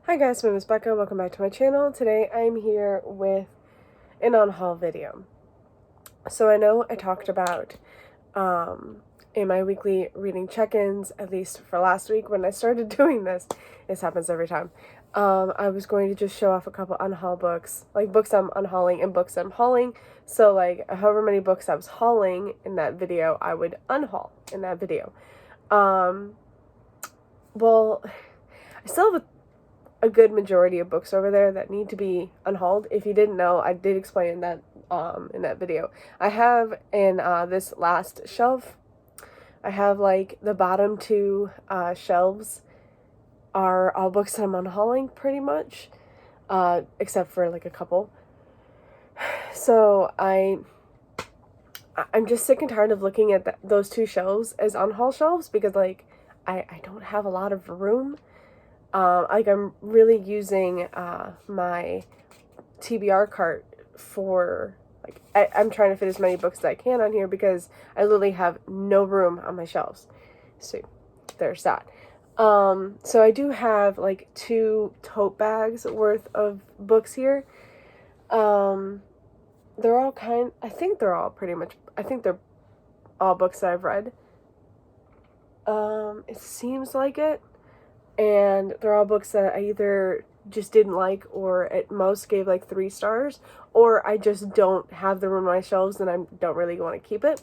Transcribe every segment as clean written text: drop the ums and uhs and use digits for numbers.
Hi guys, my name is Becca. Welcome back to my channel. Today I'm here with an Unhaul video. So I know I talked about in my weekly reading check-ins, at least for last week when I started doing this happens every time. I was going to just show off a couple Unhaul books, like books I'm unhauling and books I'm hauling. So like however many books I was hauling in that video, I would unhaul in that video. Well, I still have a good majority of books over there that need to be unhauled. If you didn't know, I did explain that in that video. I have in this last shelf, I have like the bottom two shelves are all books that I'm unhauling pretty much, except for like a couple. So I'm just sick and tired of looking at those two shelves as unhaul shelves because like I don't have a lot of room. Like I'm really using my TBR cart for like I'm trying to fit as many books as I can on here because I literally have no room on my shelves. So there's that. So I do have like 2 tote bags worth of books here. They're all I think they're all books that I've read. It seems like it. And they're all books that I either just didn't like or at most gave like 3 stars, or I just don't have the room on my shelves and I don't really want to keep it.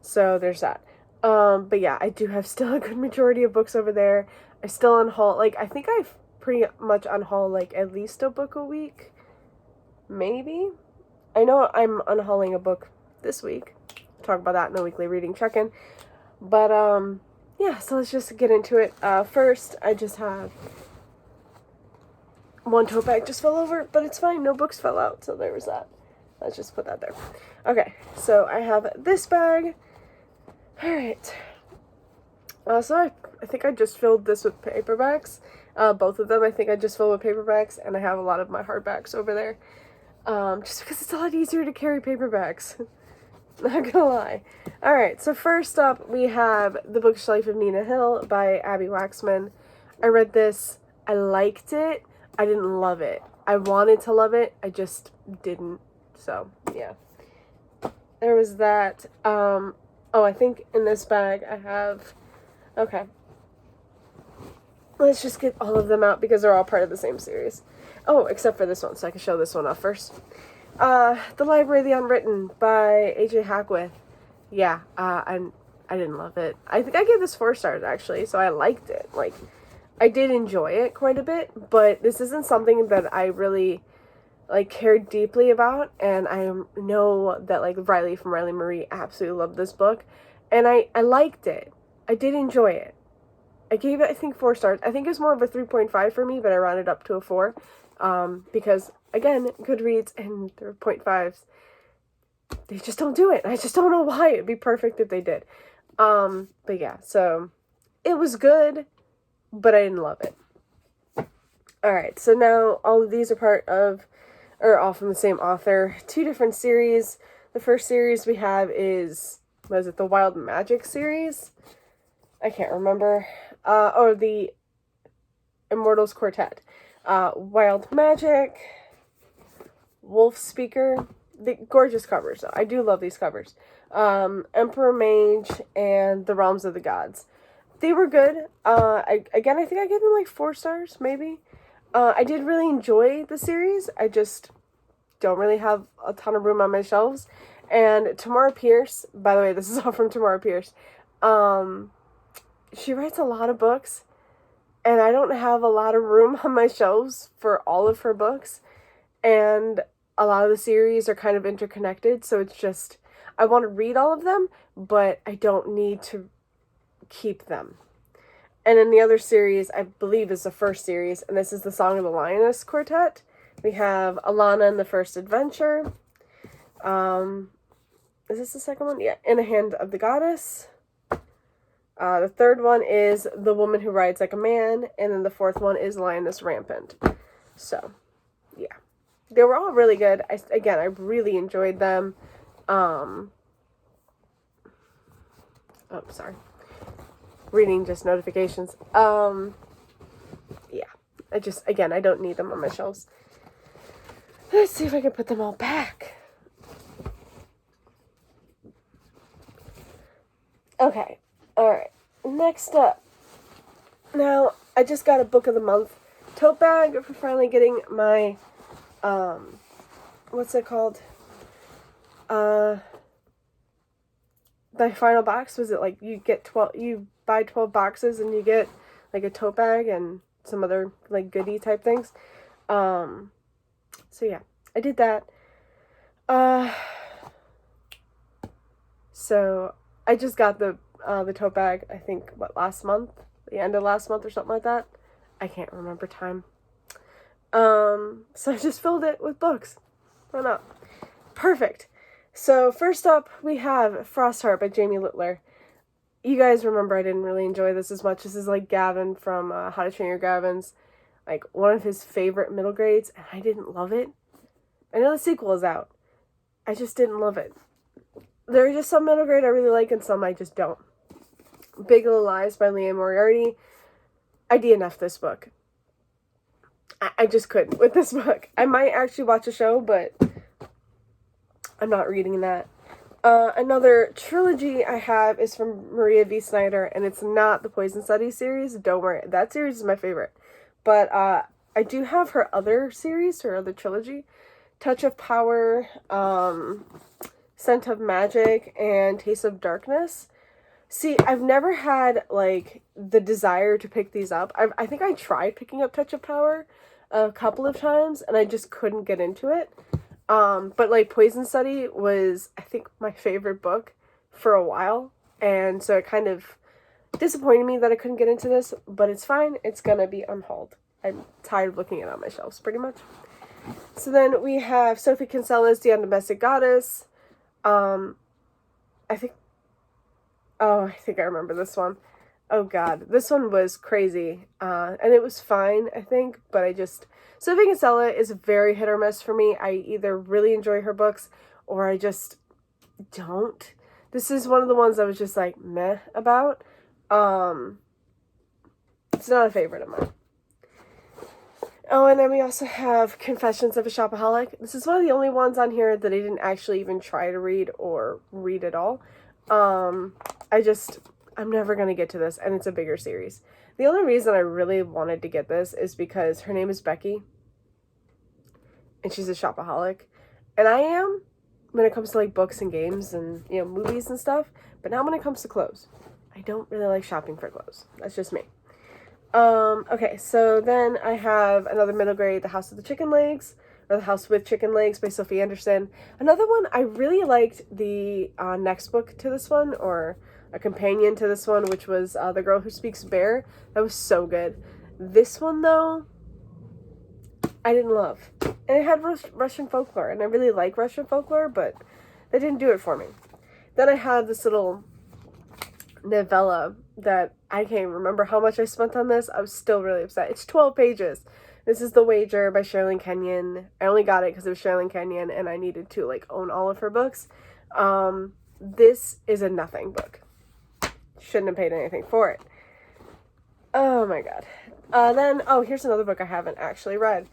So there's that. But yeah, I do have still a good majority of books over there. I still unhaul, like I think I've pretty much unhaul like at least a book a week. Maybe. I know I'm unhauling a book this week. I'll talk about that in a weekly reading check-in. But yeah, so let's just get into it. First, I just have one tote bag just fell over, but it's fine. No books fell out, so there was that. Let's just put that there. Okay, so I have this bag. All right. So I think I just filled this with paperbacks. Both of them I think I just filled with paperbacks, and I have a lot of my hardbacks over there. Just because it's a lot easier to carry paperbacks. Not gonna lie. Alright, so first up we have The Bookshelf of Nina Hill by Abby Waxman. I read this. I liked it. I didn't love it. I wanted to love it. I just didn't. So, yeah. There was that. Oh, I think in this bag I have... Okay. Let's just get all of them out because they're all part of the same series. Oh, except for this one, so I can show this one off first. The Library of the Unwritten by A.J. Hackwith. Yeah, I didn't love it. I think I gave this 4 stars, actually, so I liked it. Like, I did enjoy it quite a bit, but this isn't something that I really, like, cared deeply about, and I know that, like, Riley from Riley Marie absolutely loved this book, and I liked it. I did enjoy it. I gave it, I think, 4 stars. I think it was more of a 3.5 for me, but I rounded up to a 4, because, again, Goodreads and their 0.5s, they just don't do it. I just don't know why. It'd be perfect if they did. But yeah, so it was good, but I didn't love it. Alright, so now all of these are all from the same author. 2 different series. The first series we have is, what is it, the Wild Magic series? I can't remember. Or the Immortals Quartet. Wild Magic, Wolf Speaker, the gorgeous covers though. I do love these covers. Emperor Mage and The Realms of the Gods. They were good. I think I gave them like 4 stars, maybe. I did really enjoy the series. I just don't really have a ton of room on my shelves. And Tamara Pierce, by the way, this is all from Tamara Pierce. She writes a lot of books, and I don't have a lot of room on my shelves for all of her books, and a lot of the series are kind of interconnected, so it's just, I want to read all of them, but I don't need to keep them. And in the other series, I believe is the first series, and this is the Song of the Lioness Quartet, we have Alana and the First Adventure. Is this the second one? Yeah, In a Hand of the Goddess. The third one is The Woman Who Rides Like a Man, and then the fourth one is Lioness Rampant. So, yeah. They were all really good. I really enjoyed them. Oh, sorry. Reading just notifications. Yeah. Again, I don't need them on my shelves. Let's see if I can put them all back. Okay, alright. Next up. Now, I just got a book of the month tote bag for finally getting my, what's it called? My final box. Was it like you buy 12 boxes and you get like a tote bag and some other like goodie type things. So yeah, I did that. So I just got the tote bag, I think, last month? The end of last month or something like that. I can't remember time. So I just filled it with books. Why not? Perfect. So first up, we have Frostheart by Jamie Littler. You guys remember I didn't really enjoy this as much. This is like Gavin from How to Train Your Gavins. Like one of his favorite middle grades, and I didn't love it. I know the sequel is out. I just didn't love it. There are just some middle grade I really like and some I just don't. Big Little Lies by Leanne Moriarty. I DNF'd this book. I just couldn't with this book. I might actually watch a show, but I'm not reading that. Another trilogy I have is from Maria V. Snyder, and it's not the Poison Study series. Don't worry. That series is my favorite. But I do have her other series, her other trilogy. Touch of Power, Scent of Magic, and Taste of Darkness. See, I've never had, like, the desire to pick these up. I think I tried picking up Touch of Power a couple of times, and I just couldn't get into it. But, like, Poison Study was, I think, my favorite book for a while. And so it kind of disappointed me that I couldn't get into this, but it's fine. It's gonna be unhauled. I'm tired of looking at it on my shelves, pretty much. So then we have Sophie Kinsella's The Undomestic Goddess. I think I remember this one. Oh god, this one was crazy. And it was fine, I think, but Sophie Kinsella is very hit or miss for me. I either really enjoy her books or I just don't. This is one of the ones I was just like meh about. It's not a favorite of mine. Oh, and then we also have Confessions of a Shopaholic. This is one of the only ones on here that I didn't actually even try to read or read at all. I'm never going to get to this, and it's a bigger series. The only reason I really wanted to get this is because her name is Becky, and she's a shopaholic. And I am, when it comes to, like, books and games and, you know, movies and stuff, but not when it comes to clothes. I don't really like shopping for clothes. That's just me. Okay, so then I have another middle grade, The House of the Chicken Legs, or The House with Chicken Legs by Sophie Anderson. Another one, I really liked the next book to this one, or a companion to this one, which was The Girl Who Speaks Bear. That was so good. This one, though, I didn't love. And it had Russian folklore, and I really like Russian folklore, but they didn't do it for me. Then I had this little novella that I can't even remember how much I spent on this. I was still really upset. It's 12 pages. This is The Wager by Sherilyn Kenyon. I only got it because it was Sherilyn Kenyon and I needed to, like, own all of her books. This is a nothing book. Shouldn't have paid anything for it. Oh my god. Here's another book I haven't actually read.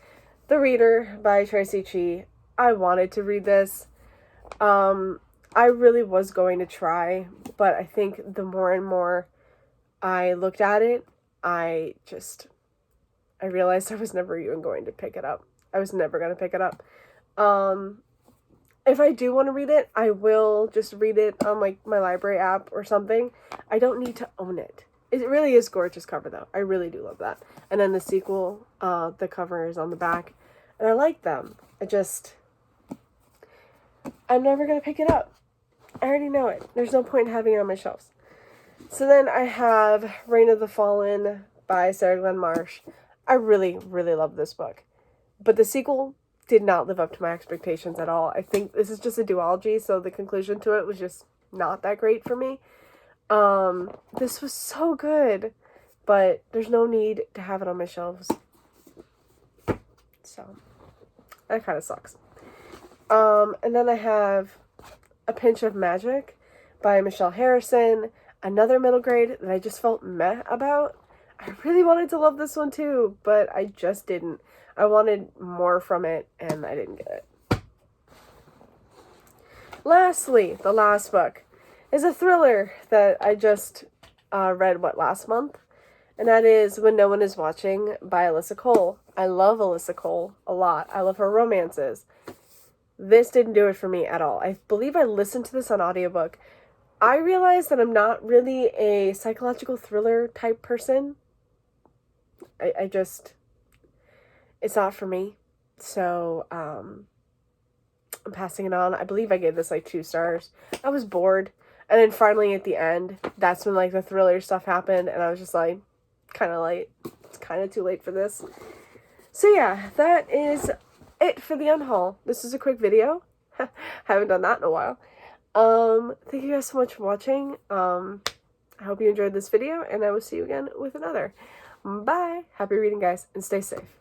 The Reader by Tracy Chee. I wanted to read this. I really was going to try, but I think the more and more I looked at it, I realized I was never even going to pick it up. I was never going to pick it up. If I do want to read it, I will just read it on, like, my library app or something. I don't need to own it. It really is gorgeous cover, though. I really do love that. And then the sequel, the cover is on the back. And I like them. I'm never going to pick it up. I already know it. There's no point in having it on my shelves. So then I have Reign of the Fallen by Sarah Glenn Marsh. I really, really love this book. But the sequel did not live up to my expectations at all. I think this is just a duology, so the conclusion to it was just not that great for me. This was so good, but there's no need to have it on my shelves. So, that kind of sucks. And then I have A Pinch of Magic by Michelle Harrison. Another middle grade that I just felt meh about. I I really wanted to love this one too, but I just didn't. I wanted more from it, and I didn't get it. Lastly, the last book is a thriller that I just read, last month? And that is When No One Is Watching by Alyssa Cole. I love Alyssa Cole a lot. I love her romances. This didn't do it for me at all. I believe I listened to this on audiobook. I realized that I'm not really a psychological thriller type person. I just, it's not for me. So, I'm passing it on. I believe I gave this 2 stars. I was bored. And then finally at the end, that's when the thriller stuff happened. And I was just kind of late. It's kind of too late for this. So yeah, that is it for the Unhaul. This is a quick video. Haven't done that in a while. Thank you guys so much for watching. I hope you enjoyed this video, and I will see you again with another. Bye. Happy reading, guys, and stay safe.